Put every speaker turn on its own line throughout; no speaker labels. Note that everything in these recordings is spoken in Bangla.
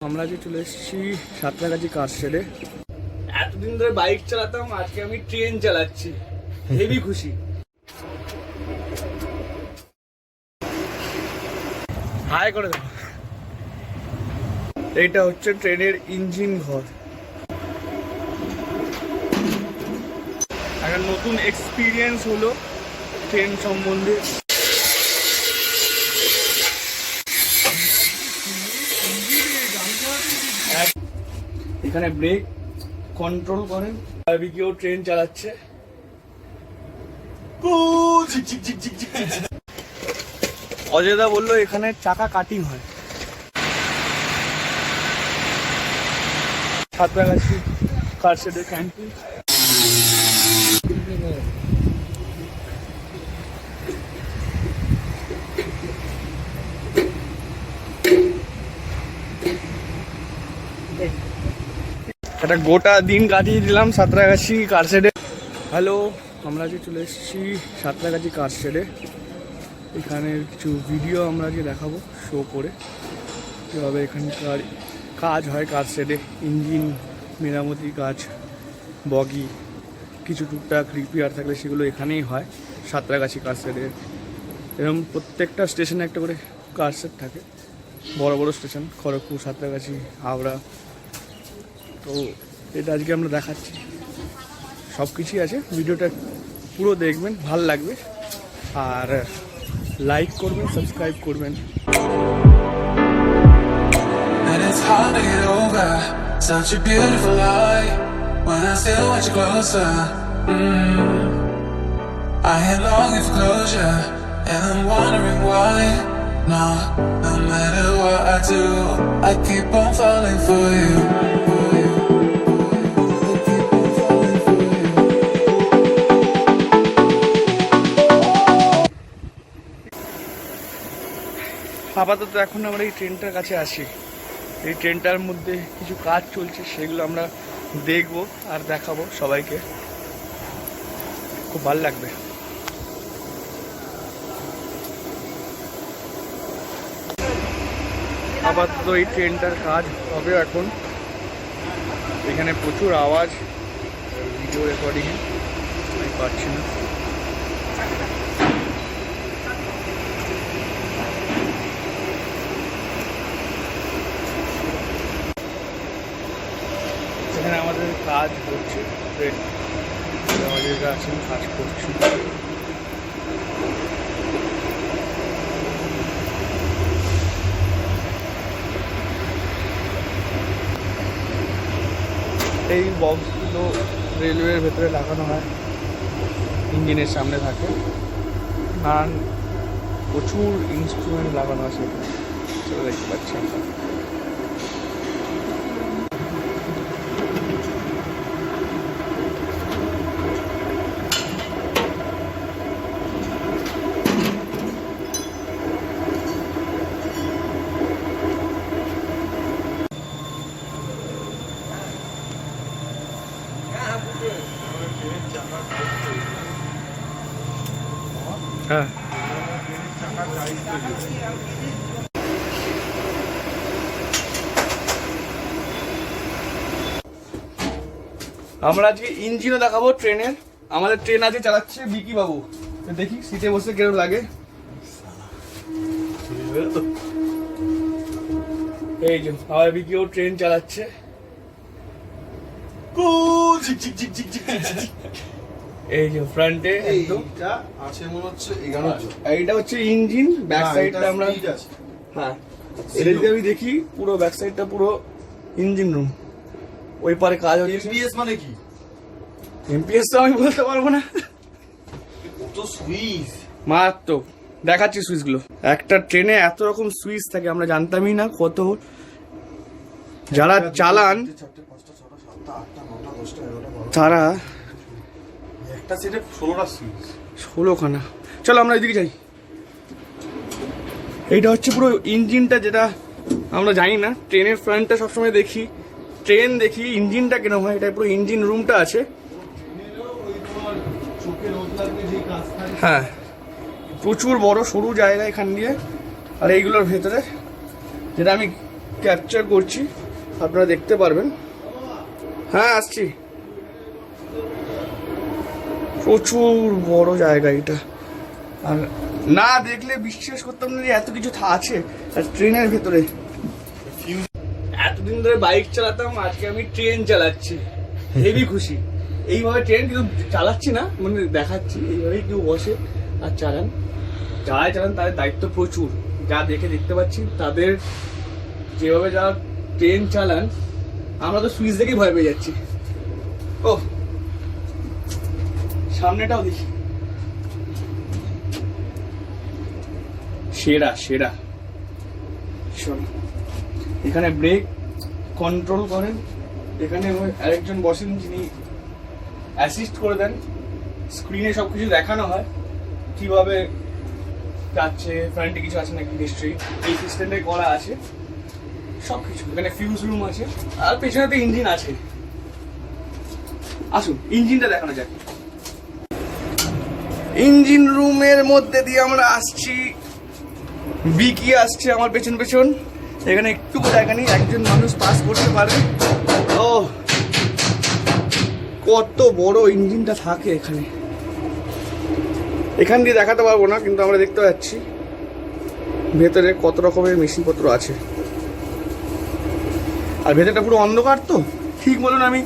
আমরা যে চলে এসেছি সাঁতরাগাছি কার শেডে। এতদিন ধরে বাইক চালাতাম, আজকে আমি ট্রেন চালাচ্ছি, হেভি খুশি। হাই করে দাও। এইটা হচ্ছে ট্রেনের ইঞ্জিন ঘর। একটা নতুন এক্সপিরিয়েন্স হলো ট্রেন সম্বন্ধে। এখানে ব্রেক কন্ট্রোল করেন, কেউ ট্রেন চালাচ্ছে। অজয়দা বললো এখানে চাকা কাটিং হয়। সাঁতরাগাছি কার শেডের ক্যান্টিন। একটা গোটা দিন কাটিয়ে দিলাম সাঁতরাগাছি কার শেডে। হ্যালো, আমরা যে চলে এসেছি সাঁতরাগাছি কার শেডে। এখানে কিছু ভিডিও আমরা যে দেখাবো শো করে, কীভাবে এখানকার কাজ হয় কার শেডে। ইঞ্জিন মেরামতি কাজ, বগি, কিছু টুকটাক রিপেয়ার থাকলে সেগুলো এখানেই হয় সাঁতরাগাছি কার শেডে। এরকম প্রত্যেকটা স্টেশনে একটা করে কার শেড থাকে, বড় বড় স্টেশন, খড়গপুর, সাঁতরাগাছি, হাওড়া। তো এটা আজকে আমরা দেখাচ্ছি, সব কিছুই আছে। ভিডিওটা পুরো দেখবেন, ভাল লাগবে। আর লাইক করবেন, সাবস্ক্রাইব করবেন। Such a beautiful light when I still watch you closer. I am longing for closure, and I'm wondering why. No matter what I do, I keep on falling for you. আপাতত এখন আমরা এই ট্রেনটার কাছে আসি। এই ট্রেনটার মধ্যে কিছু কাজ চলছে, সেগুলো আমরা দেখবো আর দেখাবো সবাইকে, খুব ভালো লাগবে। আপাতত এই ট্রেনটার কাজ হবে এখন। এখানে প্রচুর আওয়াজ, ভিডিও রেকর্ডিংয়ে আমি পাচ্ছি না। এখানে আমাদের কাজ হচ্ছে, আমাদের আছেন কাজ করছি। এই বক্সগুলো রেলওয়ের ভেতরে লাগানো হয়, ইঞ্জিনের সামনে থাকে। নানান প্রচুর ইনস্ট্রুমেন্ট লাগানো আছে, সেটা দেখতে পাচ্ছি আমরা। হ্যাঁ, আমরা আজকে ইঞ্জিনও দেখাবো ট্রেনের। আমাদের ট্রেন আজকে চালাচ্ছে বিকি বাবু। দেখি সিটে বসে কেরম লাগে। এই যে আমার বিকিও ট্রেন চালাচ্ছে। এই যে ফ্রন্টে এইটা আছে মনে হচ্ছে 11 জন। এইটা হচ্ছে ইঞ্জিন, ব্যাক সাইডটা আমরা, হ্যাঁ এটা যদি আমি দেখি পুরো ব্যাক সাইডটা পুরো ইঞ্জিন রুম। ওই পারে কাজ হচ্ছে। এমপিএস মানে কি? এমপিএস তো আমি বলতে পারবো না। কত সুইচ মাত্র দেখাচ্ছি সুইচগুলো। একটা ট্রেনে এত রকম সুইচ থাকে আমরা জানতামই না। কত যারা চালান তারা একটা সেটে 16টা সুইচ, 16খানা। চলো আমরা এদিকে যাই। এইটা হচ্ছে পুরো ইঞ্জিনটা, যেটা আমরা জানি না। ট্রেনের ফ্রন্টটা সবসময় দেখি, ট্রেন দেখি, ইঞ্জিনটা কেন হয়। এটা পুরো ইঞ্জিন রুমটা আছে। হ্যাঁ, প্রচুর বড় সরু জায়গা এখান দিয়ে। আর এইগুলোর ভেতরে যেটা আমি ক্যাপচার করছি, আপনারা দেখতে পারবেন। হ্যাঁ আসছি। প্রচুর বড় জায়গা এটা, আর না দেখলে বিশ্বাস করতাম না যে এত কিছু আছে আর ট্রেনের ভেতরে। এতদিন ধরে বাইক চালাতাম, আজকে আমি ট্রেন চালাচ্ছি, হেভি খুশি। এইভাবে ট্রেন কিন্তু চালাচ্ছি না, মানে দেখাচ্ছি এইভাবেই কেউ বসে আর চালান। যারা চালান তাদের দায়িত্ব প্রচুর, যা দেখতে পাচ্ছি তাদের যেভাবে যারা ট্রেন চালান, আমরা তো সুইচ দেখেই ভয় পেয়ে যাচ্ছি। ও সামনেটাও দেখি, সেরা সেরা। এখানে ব্রেক কন্ট্রোল করেন, এখানে আরেকজন বসেন যিনি অ্যাসিস্ট করে দেন। স্ক্রিনে সবকিছু দেখানো হয় কিভাবে যাচ্ছে, ফ্রন্টে কিছু আছে নাকি, নিশ্চয়ই এই সিস্টেমটাই করা আছে সবকিছু। এখানে ফিউজ রুম আছে আর পেছনে তো ইঞ্জিন আছে। আসুন ইঞ্জিনটা দেখানো যাক। ইঞ্জিন রুমের মধ্যে দিয়ে আমরা আসছি, বিকি আসছে আমার পেছন পেছন। এখানে একটু জায়গা নেই, একজন মানুষ পাস করতে পারে। ও কত বড় ইঞ্জিনটা থাকে এখানে। এখান দিয়ে দেখাতে পারবো না, কিন্তু আমরা দেখতে পাচ্ছি ভেতরে কত রকমের মেশিনপত্র আছে। আর ভেতরটা পুরো অন্ধকার, তো ঠিক বলুন আমি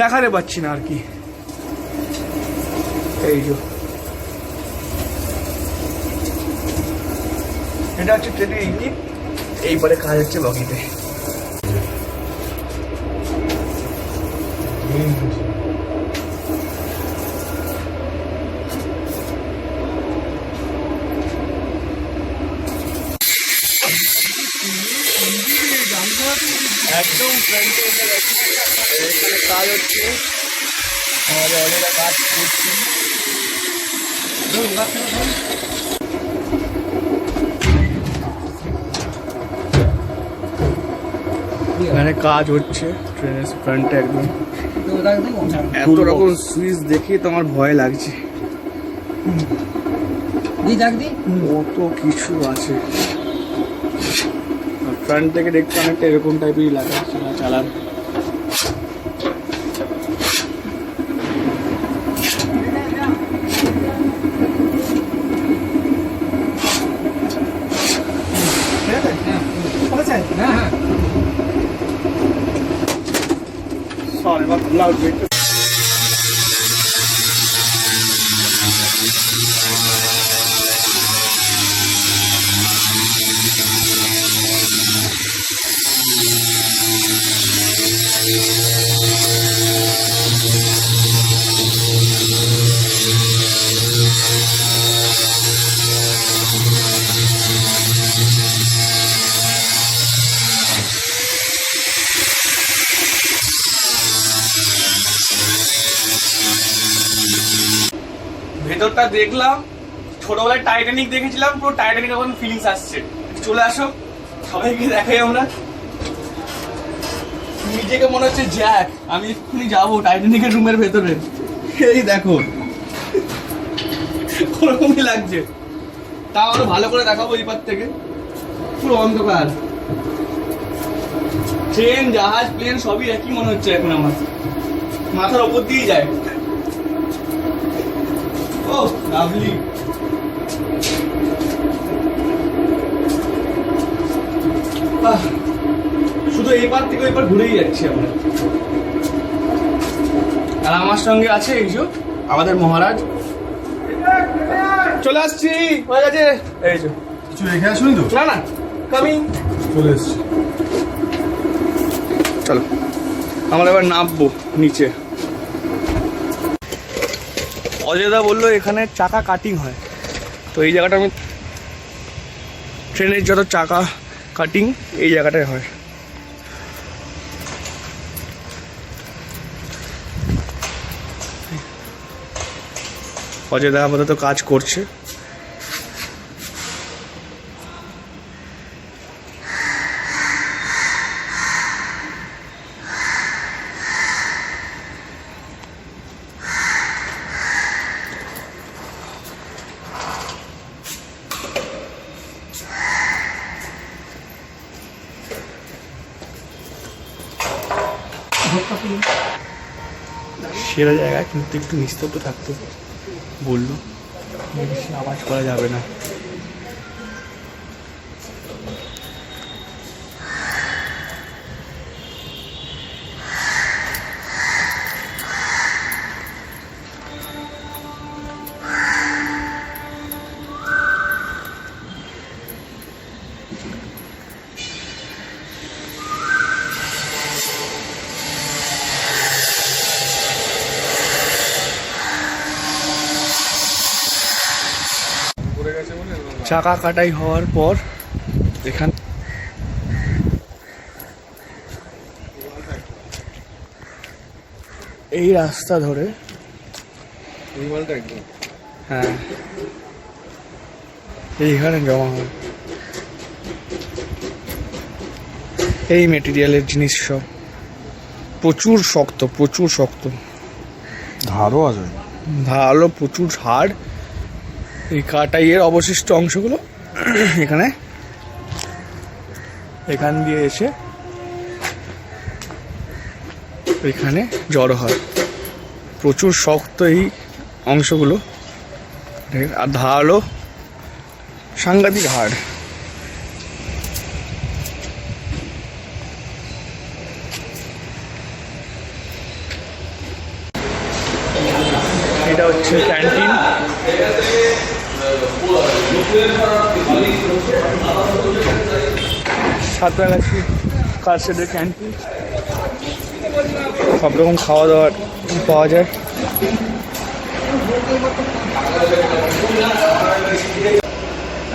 দেখাতে পাচ্ছি না আর কি। এই যে এটা হচ্ছে ট্রেনের ইঞ্জিন, এইবারে কাজ হচ্ছে বগিতে। একদম ফ্রন্টে এসে গেছি, এখানে কাজ হচ্ছে, আমাদের অনেকটা কাজ করছি। এখানে কাজ হচ্ছে ট্রেনের ফ্রন্টে একদম। এত রকম সুইচ দেখে তো আমার ভয় লাগছে, কত কিছু আছে। ফ্রন্ট থেকে দেখতে অনেকটা এরকম টাইপেরই লাগে চালান। Sorry, not loud. ভেতরটা দেখলাম, ছোটবেলায় টাইটানিক দেখেছিলাম, পুরো টাইটানিক এখন ফিলিংস আসছে। চলে আসো, সবাইকে দেখাই আমরা। নিজেকে মনে হচ্ছে জ্যাক, আমি এক্ষুনি যাবো টাইটানিকের রুমের ভেতরে। এই দেখো ওরকমই লাগছে, তাও আরো ভালো করে দেখাবো এই পার থেকে। পুরো অন্ধকার, ট্রেন জাহাজ প্লেন সবই একই মনে হচ্ছে এখন আমার, মাথার ওপর দিয়েই যায়। ও লাভলি। শুধু এইবার থেকে ওইবার ঘুরেই যাচ্ছি আমরা। আর আমার সঙ্গে আছে এই যে আমাদের মহারাজ। চলে আসছি, হয়ে গেছে। এই যে
কিছু রেখে আসুন তো?
না না, কামিং,
চলে এসছি।
চলো আমরা এবার নামবো নিচে। অজয়দা বললো এখানে চাকা কাটিং হয়, তো এই জায়গাটা আমি ট্রেনের যত চাকা কাটিং এই জায়গাটায় হয়। অজয়দা আপাতত কাজ করছে। সেরা জায়গা, কিন্তু একটু নিস্তব্ধ থাকতে বললো, বেশি আওয়াজ করা যাবে না। চাকা কাটাই হওয়ার পর এখান এই রাস্তা ধরে, হ্যাঁ এইখানে জমা হয় এই মেটেরিয়ালের জিনিস সব। প্রচুর শক্ত, প্রচুর শক্ত,
ধারও আছে,
ভালো প্রচুর হাড়। এই কাটাইয়ের অবশিষ্ট অংশগুলো এখান দিয়ে এসে এখানে জড়ো হয়। প্রচুর শক্ত এই অংশগুলো, আর ধারালো সাংঘাতিক হাড়। এটা হচ্ছে ক্যান্টিন। সাঁতরাগাছি কারশেডের ক্যান্টিন, সব রকম খাওয়া দাওয়ার পাওয়া যায়।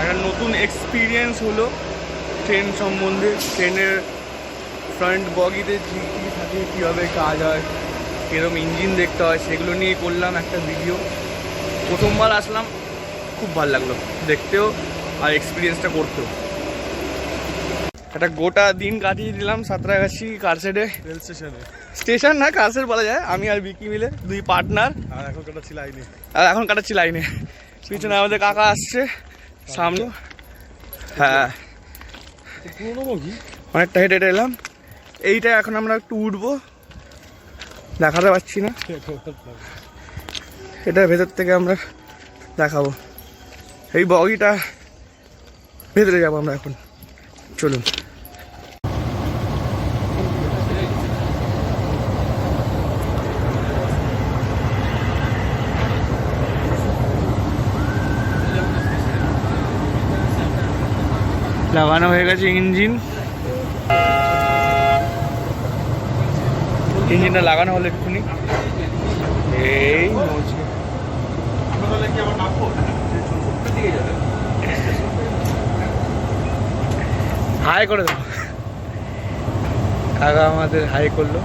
একটা নতুন এক্সপিরিয়েন্স হলো ট্রেন সম্বন্ধে। ট্রেনের ফ্রন্ট বগিতে কী কী থাকে, কীভাবে কাজ হয়, এরকম ইঞ্জিন দেখতে হয়, সেগুলো নিয়ে করলাম একটা ভিডিও। প্রথমবার আসলাম, খুব ভালো লাগলো দেখতেও আর এক্সপিরিয়েন্সটা করতেও। একটা গোটা দিন কাটিয়ে দিলাম সাঁতরাগাছি কারশেডে।
রেল স্টেশনে,
স্টেশন না কারশেড বলা যায়, আমি আর বিকি মিলে দুই পার্টনার।
আর এখন কাটাচ্ছি
লাইনে। পিছনে আমাদের কাকা আসছে, সামনে হ্যাঁ
পুরোনো বগি,
অনেকটা হেঁটে হেঁটে এলাম। এইটা এখন আমরা একটু উঠবো, দেখাতে পারছি না, এটা ভেতর থেকে আমরা দেখাবো। এই বগিটা ভেতরে যাবো আমরা এখন, চলুন। লাগানো হয়ে গেছে ইঞ্জিনটা লাগানো হলো এক্ষুনি। এই হাই করে দেবো, কাকা আমাদের হাই করলো।